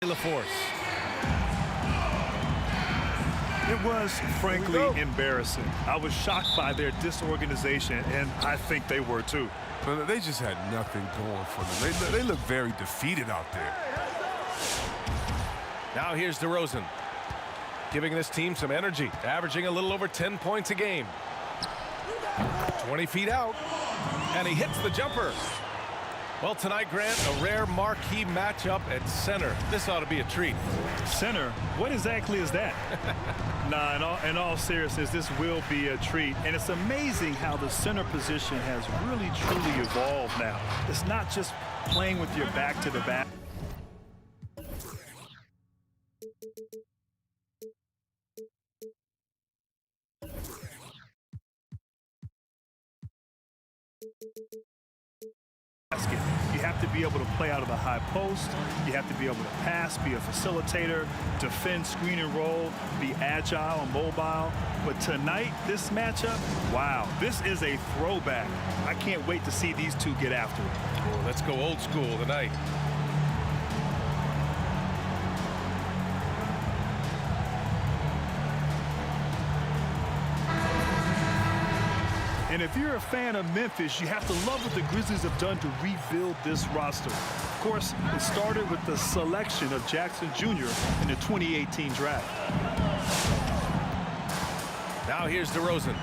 LaForce. It was, frankly, embarrassing. I was shocked by their disorganization, and I think they were too. But they just had nothing going for them. They look very defeated out there. Now here's DeRozan, giving this team some energy, averaging a little over 10 points a game. 20 feet out, and he hits the jumper. Well, tonight, Grant, a rare marquee matchup at center. This ought to be a treat. Center? What exactly is that? Nah, in all seriousness, this will be a treat. And it's amazing how the center position has really, truly evolved now. It's not just playing with your back to the back. You have to be able to play out of the high post. You have to be able to pass, be a facilitator, defend, screen and roll, be agile and mobile. But tonight, this matchup, wow, this is a throwback. I can't wait to see these two get after it. Well, let's go old school tonight. And if you're a fan of Memphis, you have to love what the Grizzlies have done to rebuild this roster. Of course, it started with the selection of Jackson Jr. in the 2018 draft. Now here's DeRozan.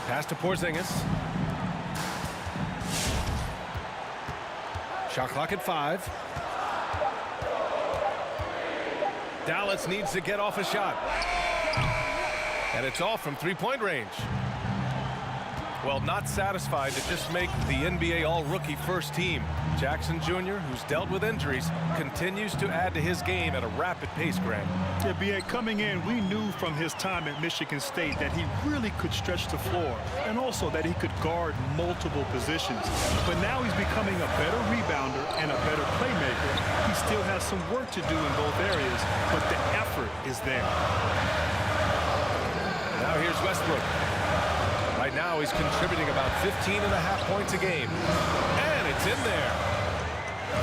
Pass to Porzingis. Shot clock at 5. Dallas needs to get off a shot. And it's off from three-point range. Well, not satisfied to just make the NBA All-Rookie first team. Jackson Jr., who's dealt with injuries, continues to add to his game at a rapid pace, Grant. Yeah, B.A., coming in, we knew from his time at Michigan State that he really could stretch the floor and also that he could guard multiple positions. But now he's becoming a better rebounder and a better playmaker. He still has some work to do in both areas, but the effort is there. Now here's Westbrook. Right now he's contributing about 15.5 points a game. And it's in there.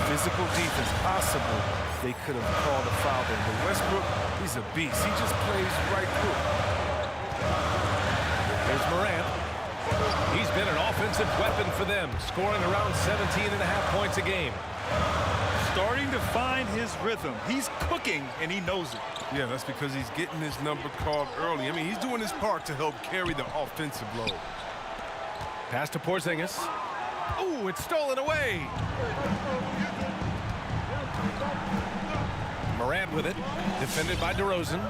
Physical defense possible. They could have called a foul there. But Westbrook, he's a beast. He just plays right through. There's Morant. He's been an offensive weapon for them, scoring around 17.5 points a game. Starting to find his rhythm. He's cooking, and he knows it. Yeah, that's because he's getting his number called early. I mean, he's doing his part to help carry the offensive load. Pass to Porzingis. Oh, it's stolen away. Morant with it, defended by DeRozan.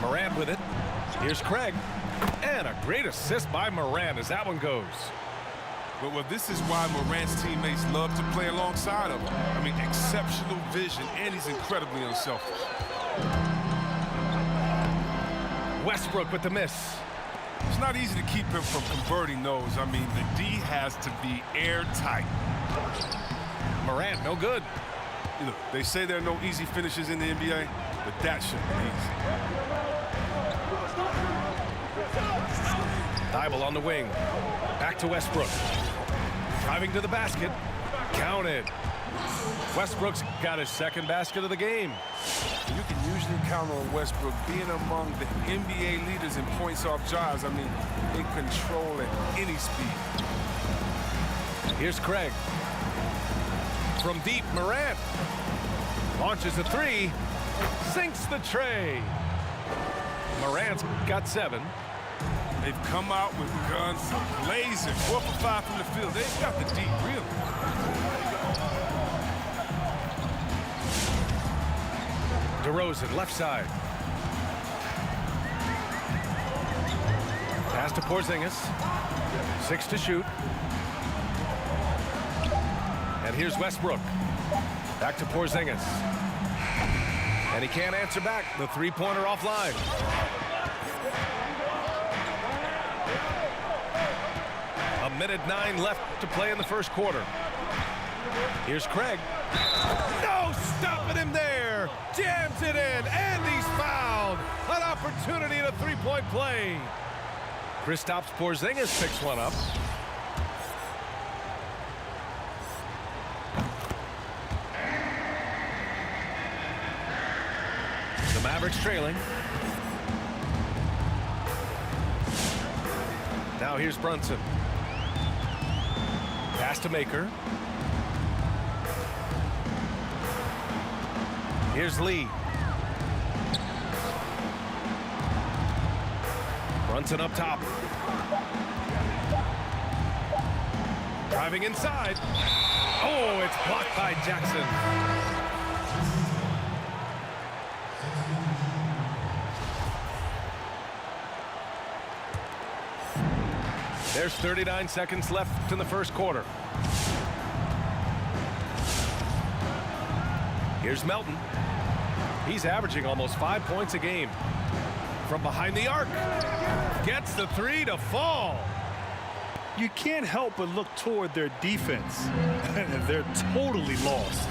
Morant with it. Here's Craig. And a great assist by Morant as that one goes. Well, this is why Morant's teammates love to play alongside of him. I mean, exceptional vision, and he's incredibly unselfish. Westbrook with the miss. It's not easy to keep him from converting those. I mean, the D has to be airtight. Morant, no good. You know, they say there are no easy finishes in the NBA, but that shouldn't be easy. Thibault on the wing. Back to Westbrook. Driving to the basket. Counted. Westbrook's got his second basket of the game. You can usually count on Westbrook being among the NBA leaders in points off drives. I mean, they control at any speed. Here's Craig. From deep, Morant. Launches a three. Sinks the tray. Morant's got 7. They've come out with guns blazing. 4 for 5 from the field. They've got the deep, really. DeRozan, left side. Pass to Porzingis. 6 to shoot. And here's Westbrook. Back to Porzingis. And he can't answer back. The three-pointer offline. 1:09 left to play in the first quarter. Here's Craig. No stopping him there. Jams it in, and he's fouled. An opportunity at a three-point play. Kristaps Porzingis picks one up. The Mavericks trailing. Now here's Brunson. Pass to Maker. Here's Lee. Brunson up top. Driving inside. Oh, it's blocked by Jackson. There's 39 seconds left in the first quarter. Here's Melton. He's averaging almost 5 points a game. From behind the arc. Gets the three to fall. You can't help but look toward their defense. They're totally lost.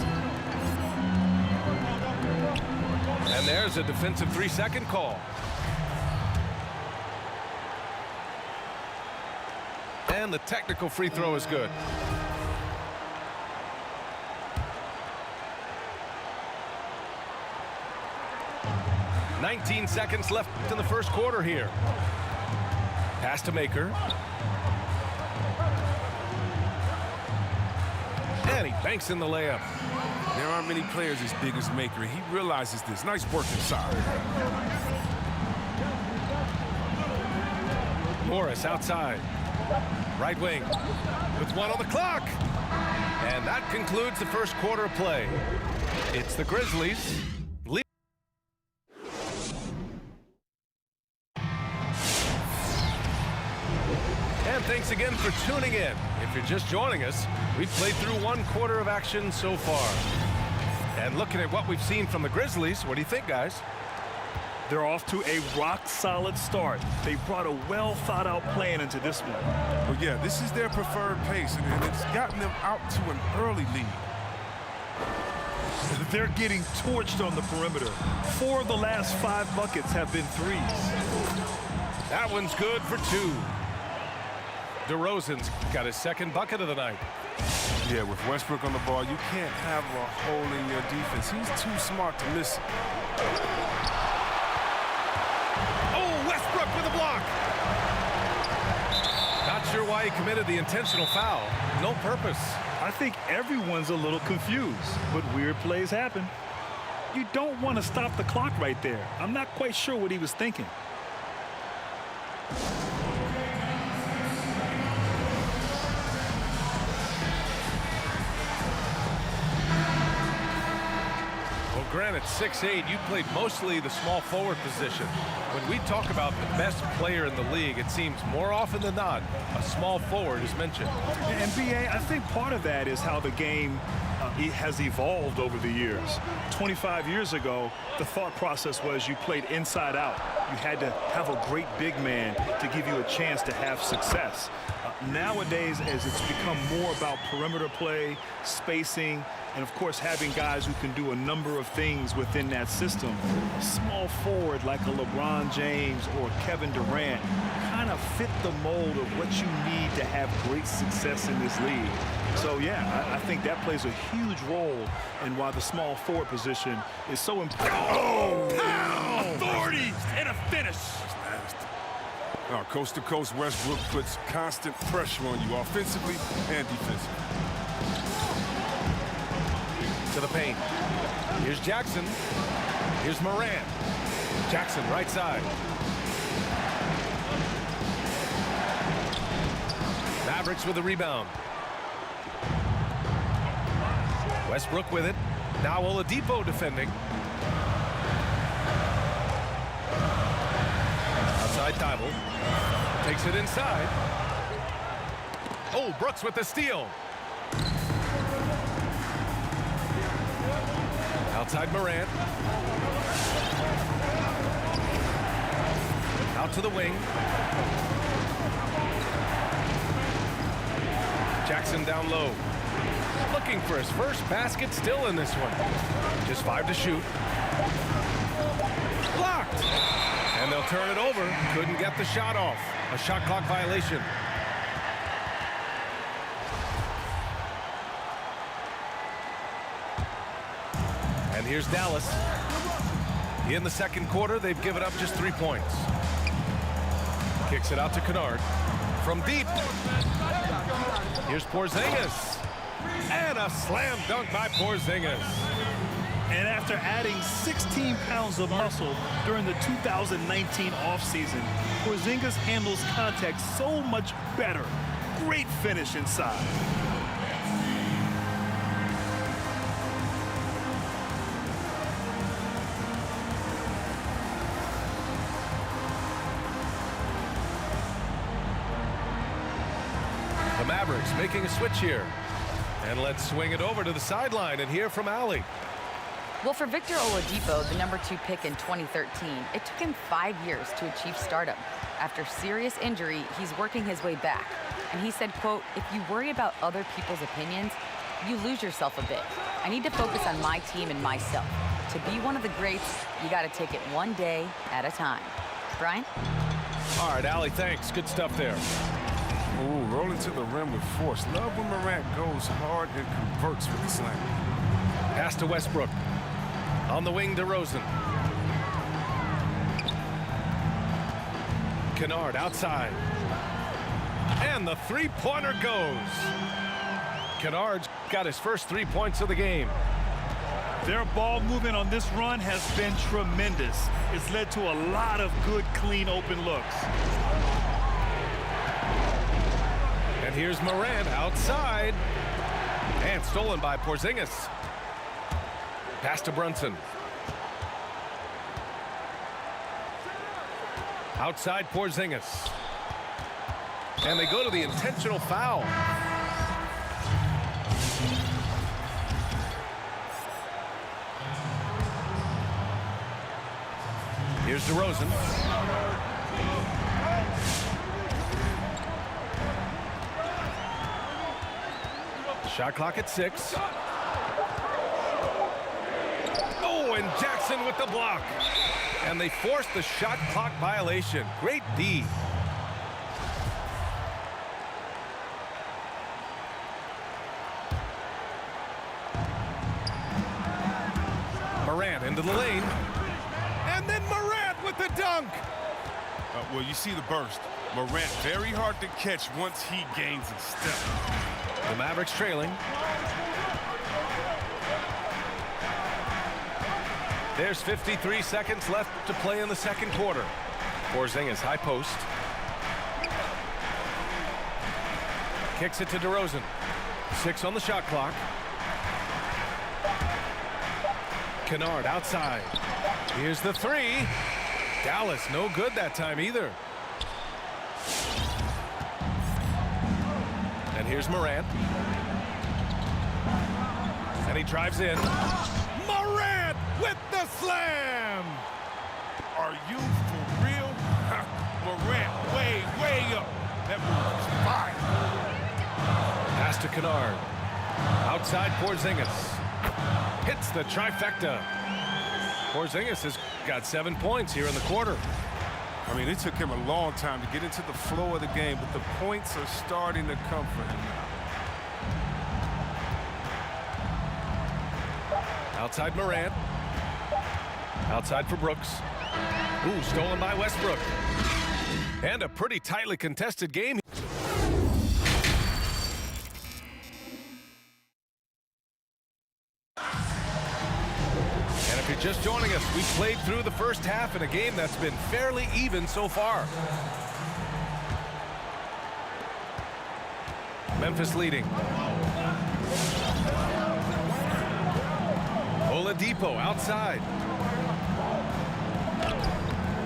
And there's a defensive 3-second call. And the technical free throw is good. "19 seconds left in the first quarter here. Pass to Maker. And he banks in the layup. There aren't many players as big as Maker. He realizes this. Nice work inside. Morris outside. Right wing. With one on the clock. And that concludes the first quarter of play. It's the Grizzlies. And thanks again for tuning in. If you're just joining us, we've played through one quarter of action so far. And looking at what we've seen from the Grizzlies, what do you think, guys? They're off to a rock-solid start. They brought a well-thought-out plan into this one. Well, yeah, this is their preferred pace, and it's gotten them out to an early lead. They're getting torched on the perimeter. 4 of the last 5 buckets have been threes. That one's good for 2. DeRozan's got his second bucket of the night. Yeah, with Westbrook on the ball, you can't have a hole in your defense. He's too smart to miss it. Oh, Westbrook with a block. Not sure why he committed the intentional foul. No purpose. I think everyone's a little confused, but weird plays happen. You don't want to stop the clock right there. I'm not quite sure what he was thinking. Granted, 6'8", you played mostly the small forward position. When we talk about the best player in the league, it seems more often than not, a small forward is mentioned. And BA, I think part of that is how the game has evolved over the years. 25 years ago, the thought process was you played inside out. You had to have a great big man to give you a chance to have success. Nowadays, as it's become more about perimeter play, spacing, and of course having guys who can do a number of things within that system, a small forward like a LeBron James or Kevin Durant kind of fit the mold of what you need to have great success in this league. So yeah, I think that plays a huge role in why the small forward position is so important. Oh, authority and a finish. Coast to coast, Westbrook puts constant pressure on you offensively and defensively. To the paint. Here's Jackson. Here's Morant. Jackson right side. Mavericks with the rebound. Westbrook with it. Now Oladipo defending. Outside Thibault. Takes it inside. Oh, Brooks with the steal. Outside Morant. Out to the wing. Jackson down low. Looking for his first basket still in this one. Just 5 to shoot. Blocked. And they'll turn it over. Couldn't get the shot off. A shot clock violation. And here's Dallas. In the second quarter, they've given up just 3 points. Kicks it out to Kennard. From deep. Here's Porzingis. And a slam dunk by Porzingis. And after adding 16 pounds of muscle during the 2019 offseason, Porzingis handles contact so much better. Great finish inside. The Mavericks making a switch here. And let's swing it over to the sideline and hear from Allie. Well, for Victor Oladipo, the #2 pick in 2013, it took him 5 years to achieve stardom. After serious injury, he's working his way back. And he said, quote, "If you worry about other people's opinions, you lose yourself a bit. I need to focus on my team and myself. To be one of the greats, you got to take it one day at a time." Brian? All right, Allie, thanks. Good stuff there. Ooh, rolling to the rim with force. Love when Morant goes hard and converts with the slam. Pass to Westbrook. On the wing, DeRozan. Kennard outside. And the three-pointer goes. Kennard's got his first 3 points of the game. Their ball movement on this run has been tremendous. It's led to a lot of good, clean, open looks. And here's Morant outside. And stolen by Porzingis. Pass to Brunson. Outside Porzingis. And they go to the intentional foul. Here's DeRozan. Shot clock at 6. Oh, and Jackson with the block. And they forced the shot clock violation. Great D. Morant into the lane. And then Morant with the dunk. Well, you see the burst. Morant very hard to catch once he gains a step. The Mavericks trailing. There's 53 seconds left to play in the second quarter. Porzingis high post. Kicks it to DeRozan. 6 on the shot clock. Kennard outside. Here's the 3. Dallas no good that time either. And here's Morant. And he drives in. Morant with the slam! Are you for real? Morant way up. That move was fire. Pass to Kennard. Outside Porzingis. Hits the trifecta. Porzingis has got 7 points here in the quarter. I mean, it took him a long time to get into the flow of the game, but the points are starting to come for him now. Outside Morant. Outside for Brooks. Ooh, stolen by Westbrook. And a pretty tightly contested game. And if you're just joining us, we played through the first half in a game that's been fairly even so far. Memphis leading. Oladipo outside.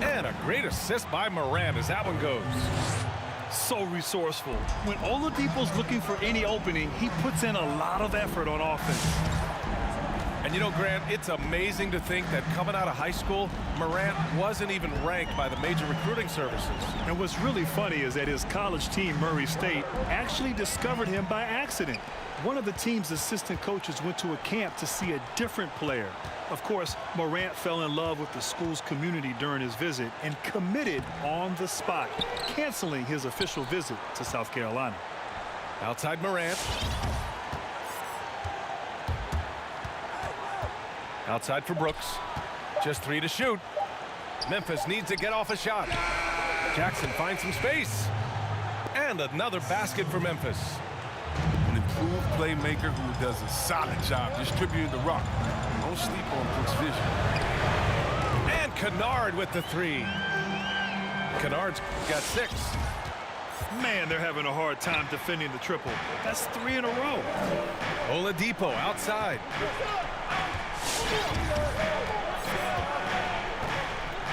And a great assist by Morant as that one goes. So resourceful. When Oladipo's looking for any opening, he puts in a lot of effort on offense. And you know, Grant, it's amazing to think that coming out of high school, Morant wasn't even ranked by the major recruiting services. And what's really funny is that his college team, Murray State, actually discovered him by accident. One of the team's assistant coaches went to a camp to see a different player. Of course, Morant fell in love with the school's community during his visit and committed on the spot, canceling his official visit to South Carolina. Outside Morant. Outside for Brooks. Just 3 to shoot. Memphis needs to get off a shot. Jackson finds some space. And another basket for Memphis. An improved playmaker who does a solid job distributing the rock. Don't sleep on Brooks' vision. And Kennard with the 3. Kennard's got 6. Man, they're having a hard time defending the triple. That's 3 in a row. Oladipo outside.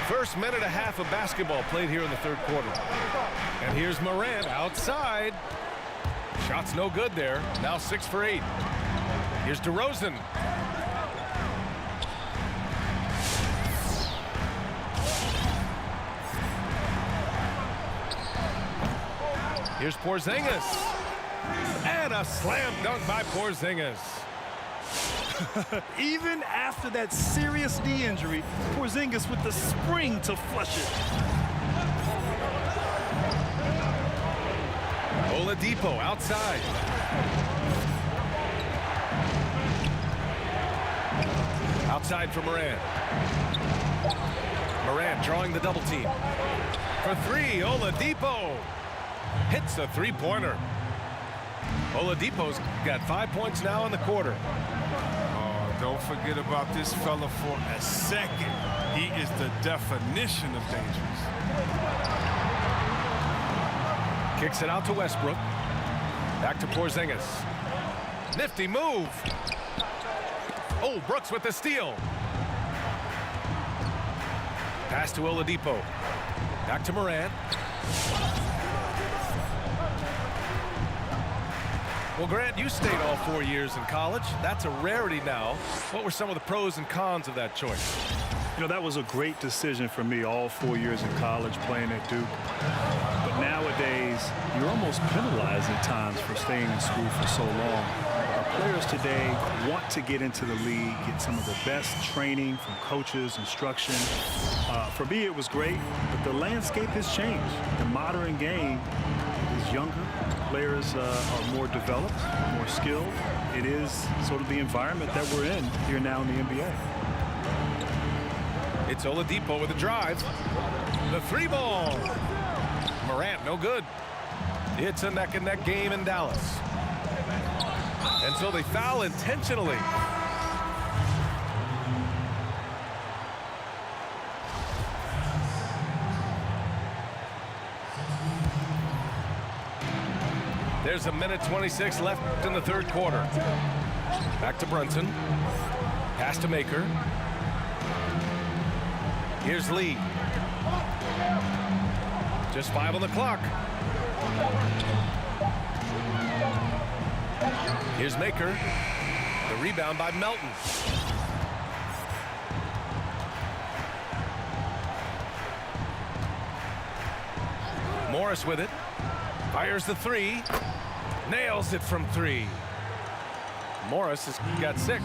First minute and a half of basketball played here in the third quarter. And here's Morant outside. Shot's no good there. Now 6 for 8. Here's DeRozan. Here's Porzingis. And a slam dunk by Porzingis. Even after that serious knee injury, Porzingis with the spring to flush it. Oladipo outside. Outside for Morant. Morant drawing the double team. For 3, Oladipo hits a 3-pointer. Oladipo's got 5 points now in the quarter. Don't forget about this fella for a second. He is the definition of dangerous. Kicks it out to Westbrook. Back to Porzingis. Nifty move. Oh, Brooks with the steal. Pass to Oladipo. Back to Morant. Well, Grant, you stayed all 4 years in college. That's a rarity now. What were some of the pros and cons of that choice? You know, that was a great decision for me all 4 years in college playing at Duke. But nowadays, you're almost penalized at times for staying in school for so long. Our players today want to get into the league, get some of the best training from coaches, instruction. For me, it was great, but the landscape has changed. The modern game is younger. Players are more developed, more skilled. It is sort of the environment that we're in here now in the NBA. It's Oladipo with a drive. The 3-ball. Morant, no good. It's a neck-and-neck game in Dallas. And so they foul intentionally. There's 1:26 left in the third quarter. Back to Brunson. Pass to Maker. Here's Lee. Just 5 on the clock. Here's Maker. The rebound by Melton. Morris with it. Fires the 3. Nails it from 3. Morris has got 6.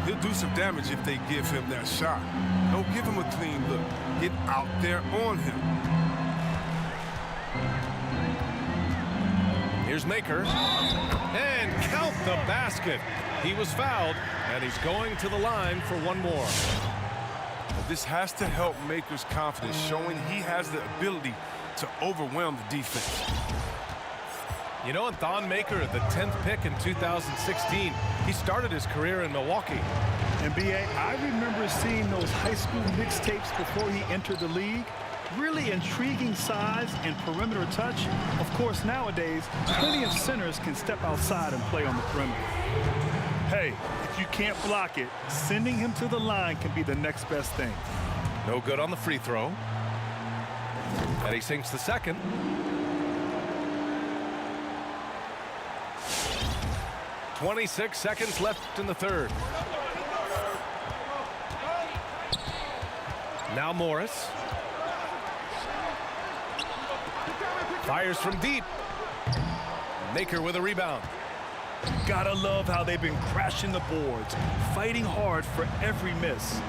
He'll do some damage if they give him that shot. Don't give him a clean look. Get out there on him. Here's Maker. And count the basket. He was fouled, and he's going to the line for one more. This has to help Maker's confidence, showing he has the ability to overwhelm the defense. You know, Thon Maker, the 10th pick in 2016, he started his career in Milwaukee. And B.A., I remember seeing those high school mixtapes before he entered the league. Really intriguing size and perimeter touch. Of course, nowadays, plenty of centers can step outside and play on the perimeter. Hey, if you can't block it, sending him to the line can be the next best thing. No good on the free throw. And he sinks the second. .26 seconds left in the third. Now Morris. Fires from deep. Maker with a rebound. Gotta love how they've been crashing the boards, fighting hard for every miss.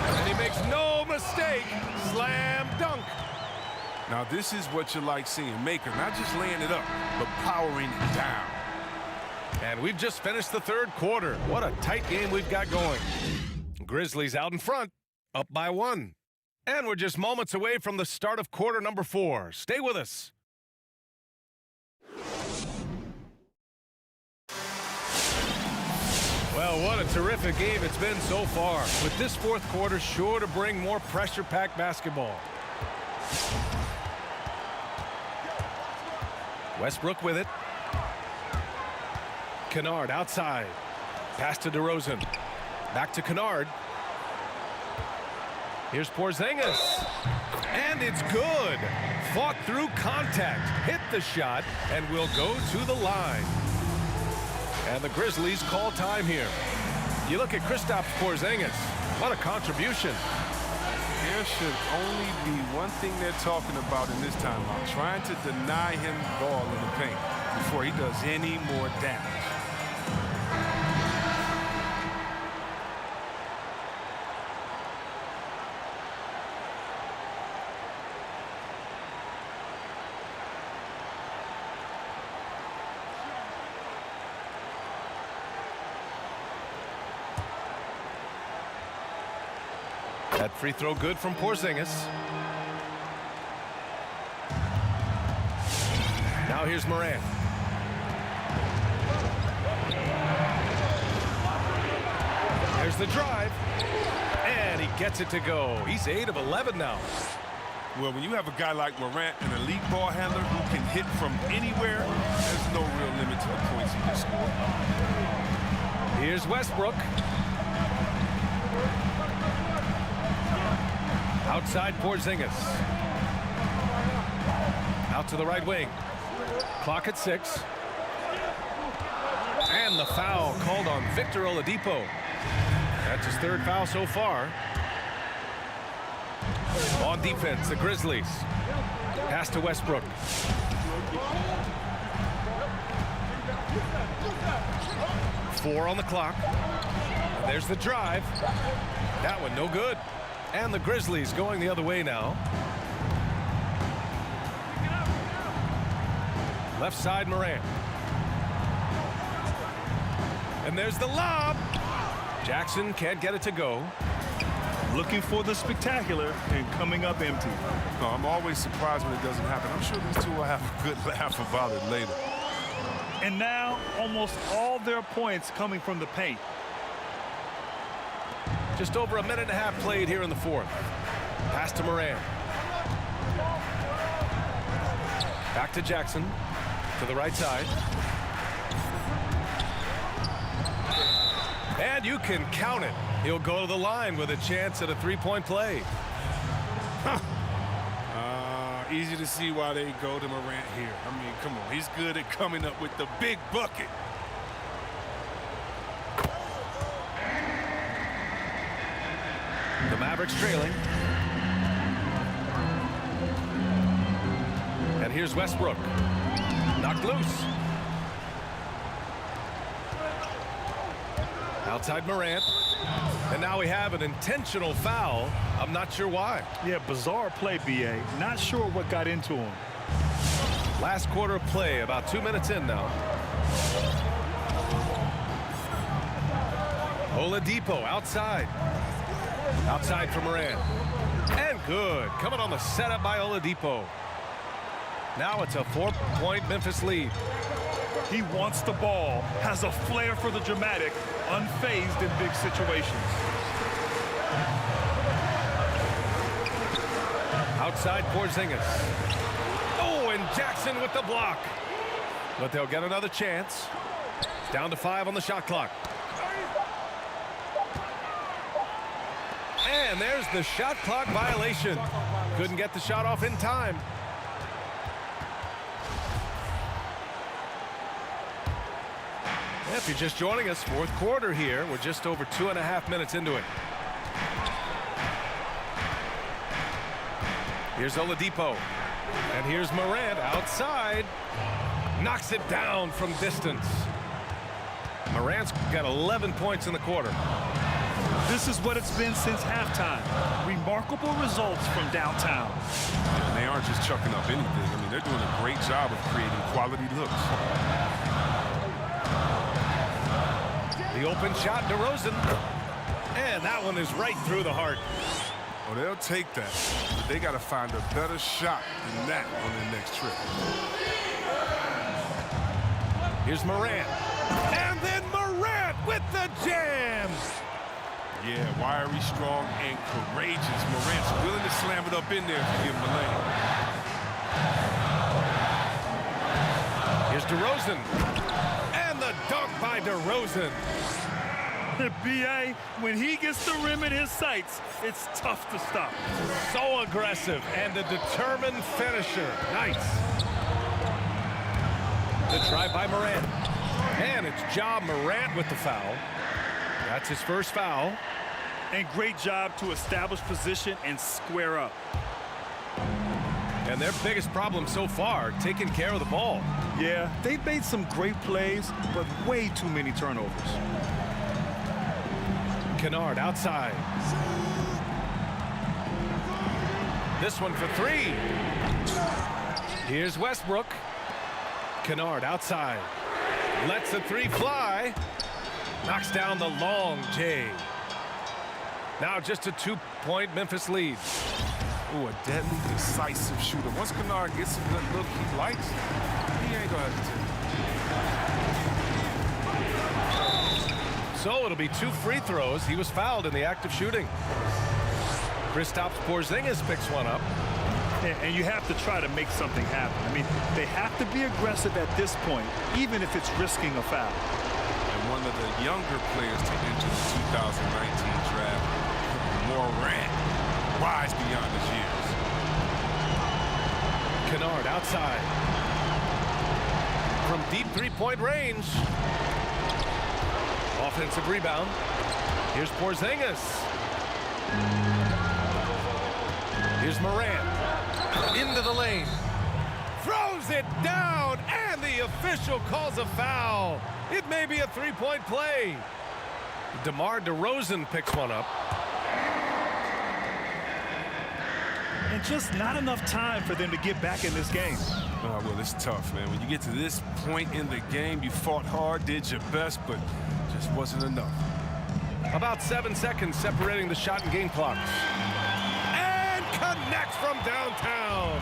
And he makes no mistake. Slam dunk. Now this is what you like seeing. Maker not just laying it up, but powering it down. And we've just finished the third quarter. What a tight game we've got going. Grizzlies out in front, up by 1. And we're just moments away from the start of quarter number 4. Stay with us. Well, what a terrific game it's been so far. With this fourth quarter sure to bring more pressure-packed basketball. Westbrook with it. Kennard outside. Pass to DeRozan. Back to Kennard. Here's Porzingis. And it's good. Fought through contact. Hit the shot and will go to the line. And the Grizzlies call time here. You look at Kristaps Porzingis. What a contribution. There should only be one thing they're talking about in this timeout. Trying to deny him the ball in the paint before he does any more damage. That free throw good from Porzingis. Now here's Morant. There's the drive. And he gets it to go. He's 8 of 11 now. Well, when you have a guy like Morant, an elite ball handler who can hit from anywhere, there's no real limit to the points he can score. Here's Westbrook. Outside Porzingis. Out to the right wing. Clock at 6. And the foul called on Victor Oladipo. That's his 3rd foul so far. On defense, the Grizzlies. Pass to Westbrook. Four on the clock. And there's the drive. That one no good. And the Grizzlies going the other way now. Left side, Morant. And there's the lob. Jackson can't get it to go. Looking for the spectacular and coming up empty. No, I'm always surprised when it doesn't happen. I'm sure these two will have a good laugh about it later. And now almost all their points coming from the paint. Just over a minute and a half played here in the fourth. Pass to Morant. Back to Jackson. To the right side. And you can count it. He'll go to the line with a chance at a three-point play. Easy to see why they go to Morant here. I mean, come on. He's good at coming up with the big bucket. The Mavericks trailing. And here's Westbrook. Knocked loose. Outside Morant. And now we have an intentional foul. I'm not sure why. Yeah, bizarre play, B.A. Not sure what got into him. Last quarter of play, about 2 minutes in now. Oladipo outside. Outside for Morant. And good. Coming on the setup by Oladipo. Now it's a 4-point Memphis lead. He wants the ball, has a flair for the dramatic, unfazed in big situations. Outside Porzingis. Oh, and Jackson with the block. But they'll get another chance. Down to 5 on the shot clock. And there's the shot clock violation. Couldn't get the shot off in time. If you're just joining us, fourth quarter here. We're just over 2.5 minutes into it. Here's Oladipo. And here's Morant outside. Knocks it down from distance. Morant's got 11 points in the quarter. This is what it's been since halftime. Remarkable results from downtown. And they aren't just chucking up anything. I mean, they're doing a great job of creating quality looks. The open shot, DeRozan. And that one is right through the heart. Well, they'll take that. But they got to find a better shot than that on their next trip. Here's Morant. And then Morant with the jam. Yeah, wiry, strong, and courageous. Morant's willing to slam it up in there if you give him a lane. Here's DeRozan. And the dunk by DeRozan. B.A., when he gets the rim in his sights, it's tough to stop. So aggressive and a determined finisher. Nice. The try by Morant. And it's Ja Morant with the foul. That's his first foul. And great job to establish position and square up. And their biggest problem so far, taking care of the ball. Yeah, they've made some great plays, but way too many turnovers. Kennard outside. This one for three. Here's Westbrook. Kennard outside. Lets the three fly. Knocks down the long J. Now just a 2-point Memphis lead. Ooh, a deadly, decisive shooter. Once Kennard gets the look he likes, he ain't gonna hesitate. So it'll be 2 free throws. He was fouled in the act of shooting. Kristaps Porzingis picks one up. And you have to try to make something happen. I mean, they have to be aggressive at this point, even if it's risking a foul. And one of the younger players to enter the 2019 draft, Morant, wise beyond his years. Kennard outside. From deep three-point range. Offensive rebound. Here's Porzingis. Here's Morant. Into the lane. Throws it down, and the official calls a foul. It may be a three-point play. DeMar DeRozan picks one up. And just not enough time for them to get back in this game. Oh, well, it's tough, man. When you get to this point in the game, you fought hard, did your best, but just wasn't enough. About 7 seconds separating the shot and game clocks. And connects from downtown.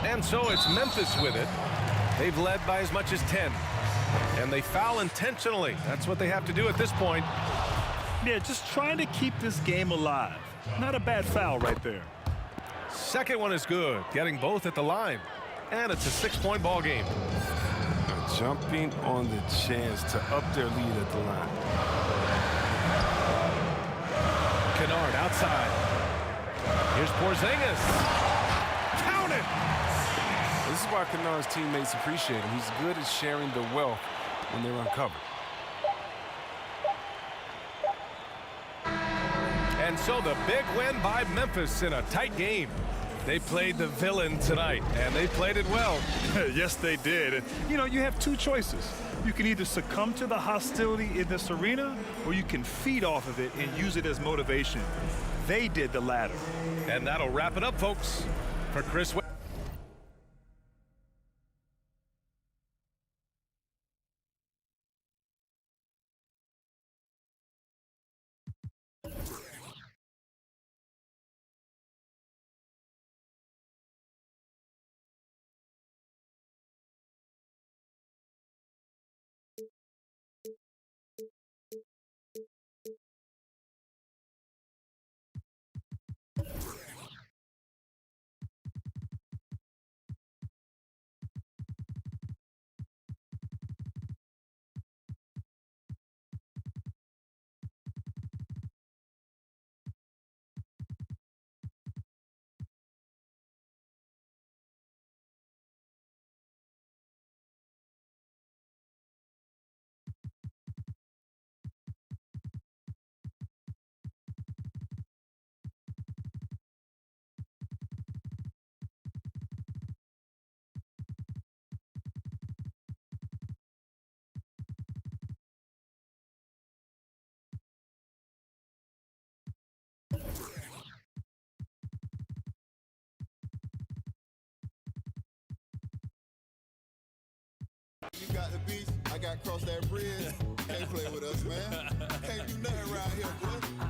And so it's Memphis with it. They've led by as much as 10. And they foul intentionally. That's what they have to do at this point. Yeah, just trying to keep this game alive. Not a bad foul right there. Second one is good, getting both at the line. And it's a 6-point ball game. Jumping on the chance to up their lead at the line. Kennard outside. Here's Porzingis. Count it! This is why Kennard's teammates appreciate him. He's good at sharing the wealth when they're uncovered. And so the big win by Memphis in a tight game. They played the villain tonight, and they played it well. Yes, they did. And, you know, you have two choices. You can either succumb to the hostility in this arena, or you can feed off of it and use it as motivation. They did the latter. And that'll wrap it up, folks. For Chris You got the beach, I got crossed that bridge. Can't play with us, man. Can't do nothing around here, boy.